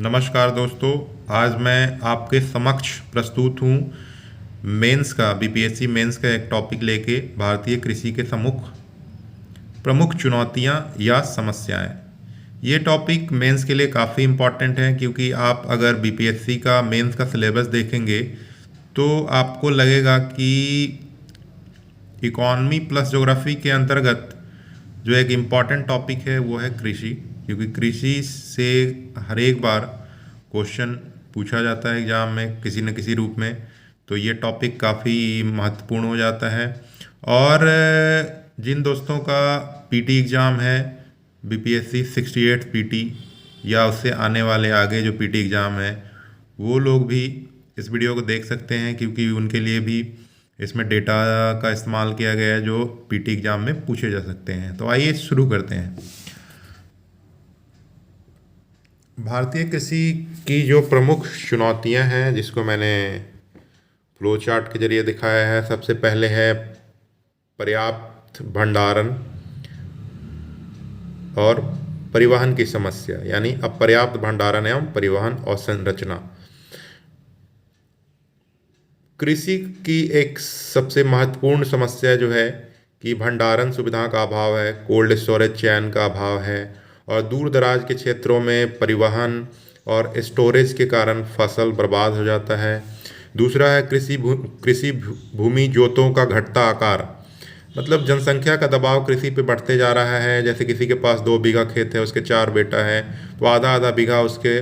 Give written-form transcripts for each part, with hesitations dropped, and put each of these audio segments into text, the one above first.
नमस्कार दोस्तों। आज मैं आपके समक्ष प्रस्तुत हूँ मेंस का बीपीएससी मेंस का एक टॉपिक लेके भारतीय कृषि के प्रमुख चुनौतियाँ या समस्याएं। ये टॉपिक मेंस के लिए काफ़ी इम्पॉर्टेंट है क्योंकि आप अगर बीपीएससी का मेंस का सिलेबस देखेंगे तो आपको लगेगा कि इकॉनमी प्लस ज्योग्राफी के अंतर्गत जो एक इम्पॉर्टेंट टॉपिक है वो है कृषि, क्योंकि कृषि से हर एक बार क्वेश्चन पूछा जाता है एग्जाम में किसी न किसी रूप में। तो ये टॉपिक काफ़ी महत्वपूर्ण हो जाता है। और जिन दोस्तों का पीटी एग्ज़ाम है, बीपीएससी 68 पीटी या उससे आने वाले आगे जो पीटी एग्ज़ाम है, वो लोग भी इस वीडियो को देख सकते हैं क्योंकि उनके लिए भी इसमें डेटा का इस्तेमाल किया गया है जो पीटी एग्ज़ाम में पूछे जा सकते हैं। तो आइए शुरू करते हैं। भारतीय कृषि की जो प्रमुख चुनौतियां हैं जिसको मैंने फ्लो चार्ट के जरिए दिखाया है, सबसे पहले है पर्याप्त भंडारण और परिवहन की समस्या, यानी अपर्याप्त भंडारण एवं परिवहन और संरचना। कृषि की एक सबसे महत्वपूर्ण समस्या जो है कि भंडारण सुविधा का अभाव है, कोल्ड स्टोरेज चैन का अभाव है और दूर दराज के क्षेत्रों में परिवहन और स्टोरेज के कारण फसल बर्बाद हो जाता है। दूसरा है कृषि भूमि जोतों का घटता आकार, मतलब जनसंख्या का दबाव कृषि पे बढ़ते जा रहा है। जैसे किसी के पास 2 बीघा खेत है, उसके 4 बेटा है, तो आधा आधा बीघा उसके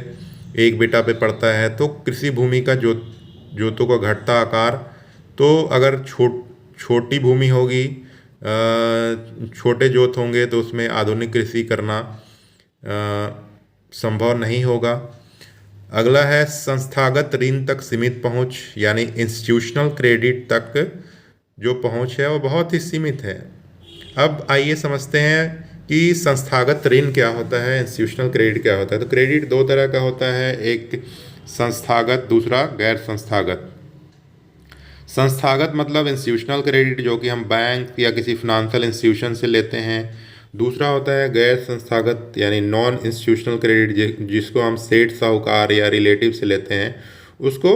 एक बेटा पे पड़ता है। तो कृषि भूमि का जोतों का घटता आकार, तो अगर छोटी भूमि होगी, छोटे जोत होंगे तो उसमें आधुनिक कृषि करना संभव नहीं होगा। अगला है संस्थागत ऋण तक सीमित पहुंच, यानी इंस्टीट्यूशनल क्रेडिट तक जो पहुंच है वो बहुत ही सीमित है। अब आइए समझते हैं कि संस्थागत ऋण क्या होता है, इंस्टीट्यूशनल क्रेडिट क्या होता है। तो क्रेडिट दो तरह का होता है, एक संस्थागत, दूसरा गैर संस्थागत। संस्थागत मतलब इंस्टीट्यूशनल क्रेडिट जो कि हम बैंक या किसी फिनेंशियल इंस्टीट्यूशन से लेते हैं। दूसरा होता है गैर संस्थागत यानी नॉन इंस्टीट्यूशनल क्रेडिट, जिसको हम सेठ साहूकार या रिलेटिव से लेते हैं, उसको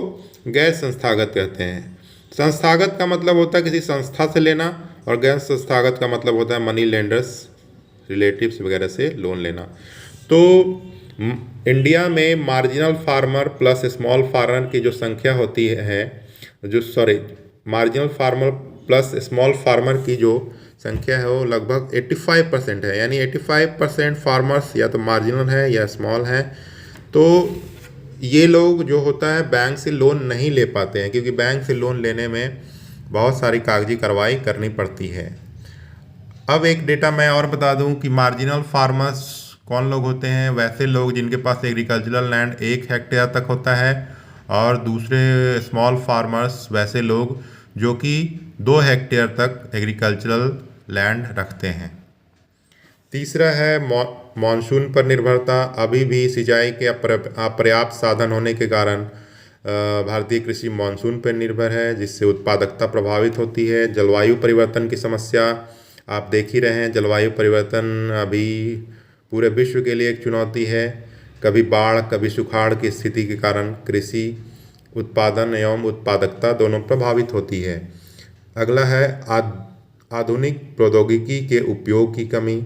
गैर संस्थागत कहते हैं। संस्थागत का मतलब होता है किसी संस्था से लेना और गैर संस्थागत का मतलब होता है मनी लेंडर्स, रिलेटिव्स वगैरह से लोन लेना। तो इंडिया में marginal farmer plus small farmer की जो संख्या होती है, marginal farmer plus small farmer की जो संख्या है वो लगभग 85% है, यानी 85% फार्मर्स या तो मार्जिनल है या स्मॉल है। तो ये लोग जो होता है बैंक से लोन नहीं ले पाते हैं क्योंकि बैंक से लोन लेने में बहुत सारी कागजी कार्रवाई करनी पड़ती है। अब एक डेटा मैं और बता दूं कि मार्जिनल फार्मर्स कौन लोग होते हैं। वैसे लोग जिनके पास एग्रीकल्चरल लैंड 1 हेक्टेयर तक होता है, और दूसरे स्मॉल फार्मर्स वैसे लोग जो कि 2 हेक्टेयर तक एग्रीकल्चरल लैंड रखते हैं। तीसरा है मॉनसून पर निर्भरता। अभी भी सिंचाई के अपर्याप्त साधन होने के कारण भारतीय कृषि मॉनसून पर निर्भर है, जिससे उत्पादकता प्रभावित होती है। जलवायु परिवर्तन की समस्या आप देख ही रहे हैं। जलवायु परिवर्तन अभी पूरे विश्व के लिए एक चुनौती है। कभी बाढ़ कभी सुखाड़ की स्थिति के कारण कृषि उत्पादन एवं उत्पादकता दोनों प्रभावित होती है। अगला है आधुनिक प्रौद्योगिकी के उपयोग की कमी।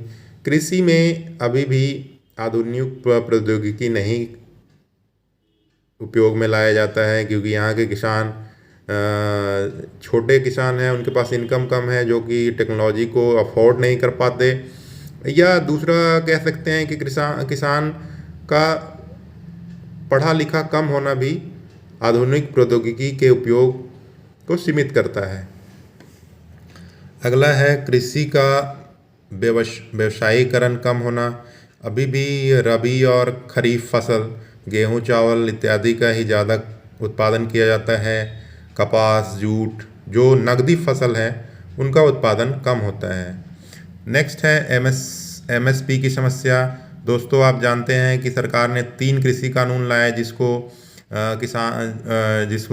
कृषि में अभी भी आधुनिक प्रौद्योगिकी नहीं उपयोग में लाया जाता है क्योंकि यहाँ के किसान छोटे किसान हैं, उनके पास इनकम कम है, जो कि टेक्नोलॉजी को अफोर्ड नहीं कर पाते। या दूसरा कह सकते हैं कि किसान का पढ़ा लिखा कम होना भी आधुनिक प्रौद्योगिकी के उपयोग को सीमित करता है। अगला है कृषि का व्यवसायीकरण कम होना। अभी भी रबी और खरीफ फसल, गेहूं, चावल इत्यादि का ही ज़्यादा उत्पादन किया जाता है। कपास, जूट जो नकदी फसल है उनका उत्पादन कम होता है। नेक्स्ट है एमएसपी की समस्या। दोस्तों आप जानते हैं कि सरकार ने 3 कृषि कानून लाए जिसको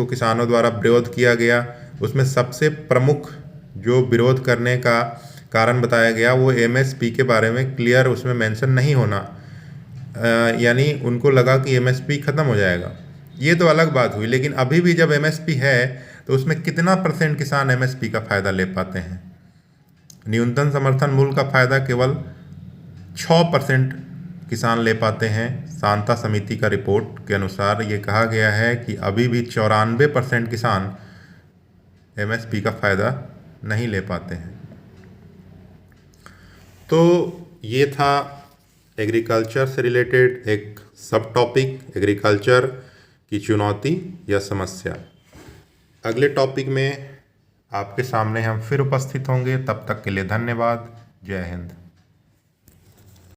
किसानों द्वारा विरोध किया गया। उसमें सबसे प्रमुख जो विरोध करने का कारण बताया गया वो एमएसपी के बारे में क्लियर उसमें मेंशन नहीं होना। यानी उनको लगा कि एमएसपी ख़त्म हो जाएगा, ये तो अलग बात हुई। लेकिन अभी भी जब एमएसपी है तो उसमें कितना % किसान एमएसपी का फ़ायदा ले पाते हैं? न्यूनतम समर्थन मूल्य का फ़ायदा केवल 6% किसान ले पाते हैं। शांता समिति का रिपोर्ट के अनुसार ये कहा गया है कि अभी भी 94% किसान एमएसपी का फ़ायदा नहीं ले पाते हैं। तो ये था एग्रीकल्चर से रिलेटेड एक सब टॉपिक, एग्रीकल्चर की चुनौती या समस्या। अगले टॉपिक में आपके सामने हम फिर उपस्थित होंगे। तब तक के लिए धन्यवाद। जय हिंद।